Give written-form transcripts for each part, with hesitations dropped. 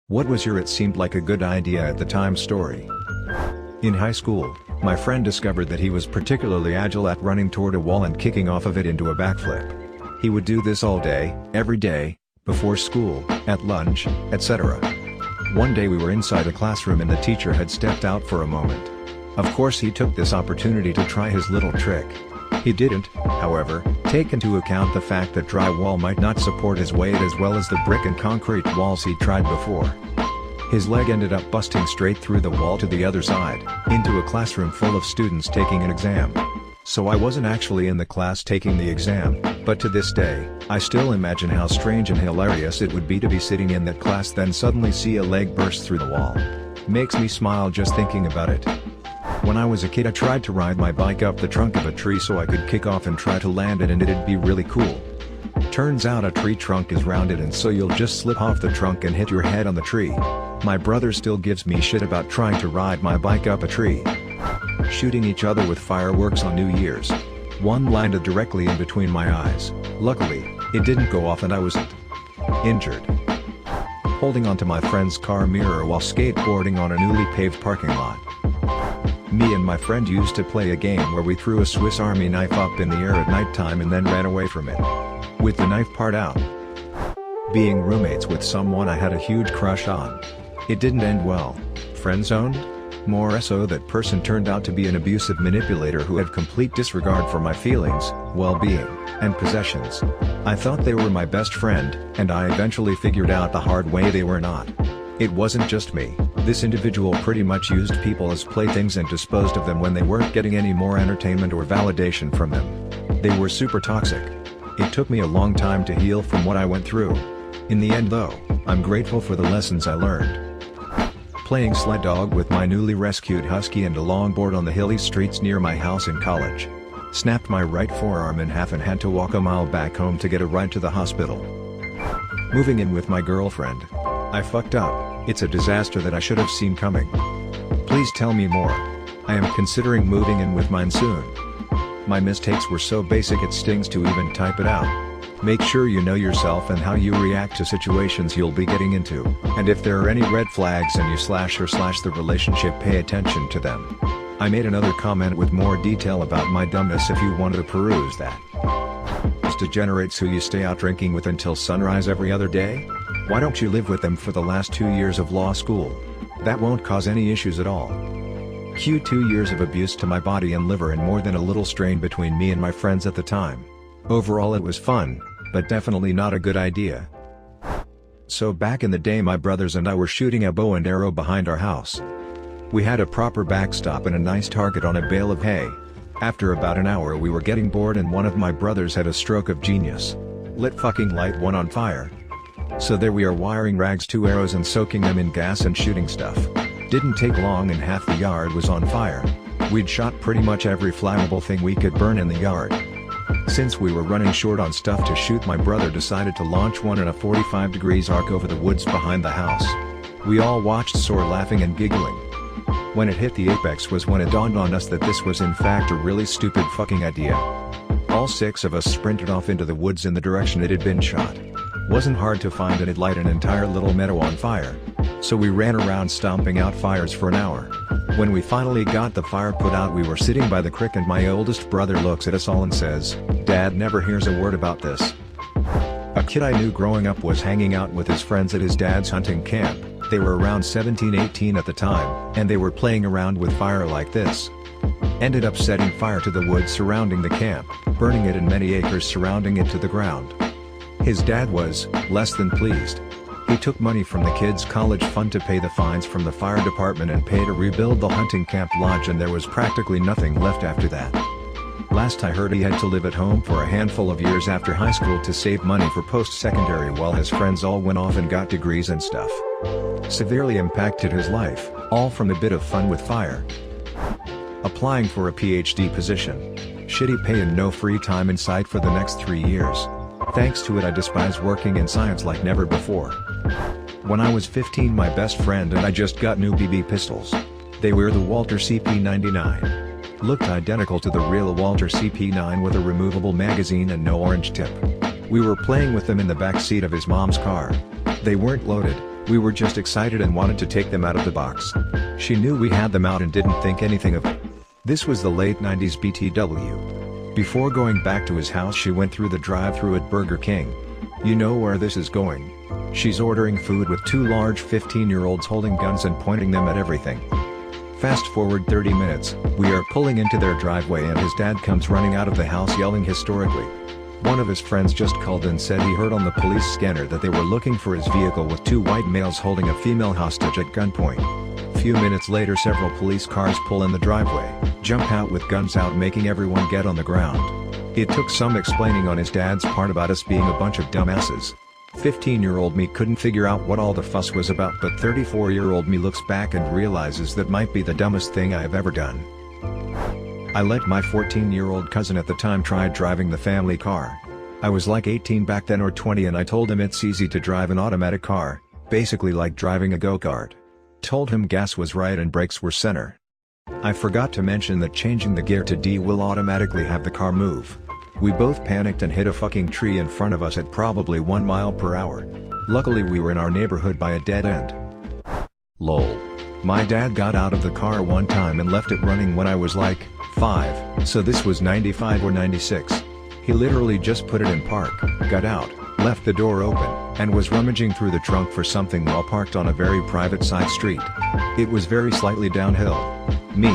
What was your "it seemed like a good idea at the time" story? In high school, my friend discovered that he was particularly agile at running toward a wall and kicking off of it into a backflip. He would do this all day, every day, before school, at lunch, etc. One day we were inside a classroom and the teacher had stepped out for a moment. Of course he took this opportunity to try his little trick. He didn't, however, take into account the fact that drywall might not support his weight as well as the brick and concrete walls he'd tried before. His leg ended up busting straight through the wall to the other side, into a classroom full of students taking an exam. So I wasn't actually in the class taking the exam, but to this day, I still imagine how strange and hilarious it would be to be sitting in that class then suddenly see a leg burst through the wall. Makes me smile just thinking about it. When I was a kid I tried to ride my bike up the trunk of a tree so I could kick off and try to land it and it'd be really cool. Turns out a tree trunk is rounded and so you'll just slip off the trunk and hit your head on the tree. My brother still gives me shit about trying to ride my bike up a tree. Shooting each other with fireworks on New Year's. One landed directly in between my eyes. Luckily, it didn't go off and I wasn't injured. Holding onto my friend's car mirror while skateboarding on a newly paved parking lot. Me and my friend used to play a game where we threw a Swiss Army knife up in the air at nighttime and then ran away from it. With the knife part out. Being roommates with someone I had a huge crush on. It didn't end well. Friend-zoned? More so that person turned out to be an abusive manipulator who had complete disregard for my feelings, well-being, and possessions. I thought they were my best friend, and I eventually figured out the hard way they were not. It wasn't just me, this individual pretty much used people as playthings and disposed of them when they weren't getting any more entertainment or validation from them. They were super toxic. It took me a long time to heal from what I went through. In the end though, I'm grateful for the lessons I learned. Playing sled dog with my newly rescued husky and a longboard on the hilly streets near my house in college. Snapped my right forearm in half and had to walk a mile back home to get a ride to the hospital. Moving in with my girlfriend. I fucked up, it's a disaster that I should have seen coming. Please tell me more. I am considering moving in with mine soon. My mistakes were so basic it stings to even type it out. Make sure you know yourself and how you react to situations you'll be getting into, and if there are any red flags and you /or/ the relationship, pay attention to them. I made another comment with more detail about my dumbness if you wanted to peruse that. Degenerates who you stay out drinking with until sunrise every other day? Why don't you live with them for the last 2 years of law school? That won't cause any issues at all. Cue 2 years of abuse to my body and liver and more than a little strain between me and my friends at the time. Overall it was fun, but definitely not a good idea. So back in the day my brothers and I were shooting a bow and arrow behind our house. We had a proper backstop and a nice target on a bale of hay. After about an hour we were getting bored and one of my brothers had a stroke of genius. Lit fucking light one on fire. So there we are wiring rags 2 arrows and soaking them in gas and shooting stuff. Didn't take long and half the yard was on fire. We'd shot pretty much every flammable thing we could burn in the yard. Since we were running short on stuff to shoot, my brother decided to launch one in a 45 degrees arc over the woods behind the house. We all watched sore laughing and giggling. When it hit the apex was when it dawned on us that this was in fact a really stupid fucking idea. All 6 of us sprinted off into the woods in the direction it had been shot. Wasn't hard to find and it'd light an entire little meadow on fire. So we ran around stomping out fires for an hour. When we finally got the fire put out we were sitting by the creek and my oldest brother looks at us all and says, "Dad never hears a word about this." A kid I knew growing up was hanging out with his friends at his dad's hunting camp. They were around 17-18 at the time, and they were playing around with fire like this. Ended up setting fire to the woods surrounding the camp, burning it and many acres surrounding it to the ground. His dad was less than pleased. He took money from the kids' college fund to pay the fines from the fire department and pay to rebuild the hunting camp lodge, and there was practically nothing left after that. Last I heard he had to live at home for a handful of years after high school to save money for post-secondary while his friends all went off and got degrees and stuff. Severely impacted his life, all from a bit of fun with fire. Applying for a PhD position. Shitty pay and no free time in sight for the next 3 years. Thanks to it I despise working in science like never before. When I was 15 my best friend and I just got new BB pistols. They were the Walter CP99. Looked identical to the real Walter CP9 with a removable magazine and no orange tip. We were playing with them in the back seat of his mom's car. They weren't loaded, We were just excited and wanted to take them out of the box. She knew we had them out and didn't think anything of it. This was the late 90s BTW. Before going back to his house, she went through the drive-thru at Burger King. You know where this is going. She's ordering food with two large 15-year-olds holding guns and pointing them at everything. Fast forward 30 minutes, we are pulling into their driveway and his dad comes running out of the house yelling hysterically. One of his friends just called and said he heard on the police scanner that they were looking for his vehicle with two white males holding a female hostage at gunpoint. Few minutes later, several police cars pull in the driveway, jump out with guns out, making everyone get on the ground. It took some explaining on his dad's part about us being a bunch of dumbasses. 15-year-old me couldn't figure out what all the fuss was about, but 34-year-old me looks back and realizes that might be the dumbest thing I have ever done. I let my 14-year-old cousin at the time try driving the family car. I was like 18 back then or 20, and I told him it's easy to drive an automatic car, basically like driving a go-kart. Told him gas was right and brakes were center. I forgot to mention that changing the gear to D will automatically have the car move. We both panicked and hit a fucking tree in front of us at probably 1 mile per hour. Luckily we were in our neighborhood by a dead end. Lol. My dad got out of the car one time and left it running when I was like 5, so this was 95 or 96. He literally just put it in park, got out, left the door open, and was rummaging through the trunk for something while parked on a very private side street. It was very slightly downhill. Me,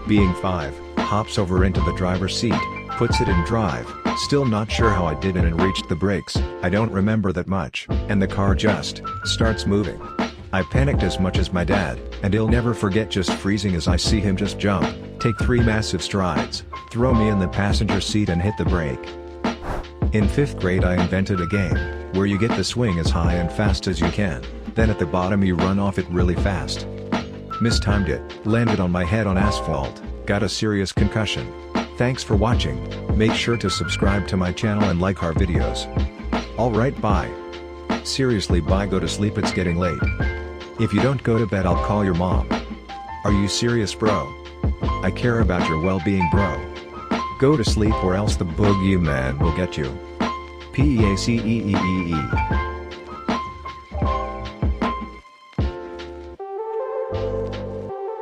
being 5, hops over into the driver's seat, puts it in drive, still not sure how I did it, and reached the brakes. I don't remember that much, and the car just starts moving. I panicked as much as my dad, and he'll never forget just freezing as I see him just jump, take 3 massive strides, throw me in the passenger seat and hit the brake. In 5th grade I invented a game, where you get the swing as high and fast as you can, then at the bottom you run off it really fast. Mistimed it, landed on my head on asphalt, got a serious concussion. Thanks for watching, make sure to subscribe to my channel and like our videos. Alright, bye. Seriously, bye, go to sleep, it's getting late. If you don't go to bed I'll call your mom. Are you serious, bro? I care about your well-being, bro. Go to sleep or else the boogeyman will get you. Peaceeee.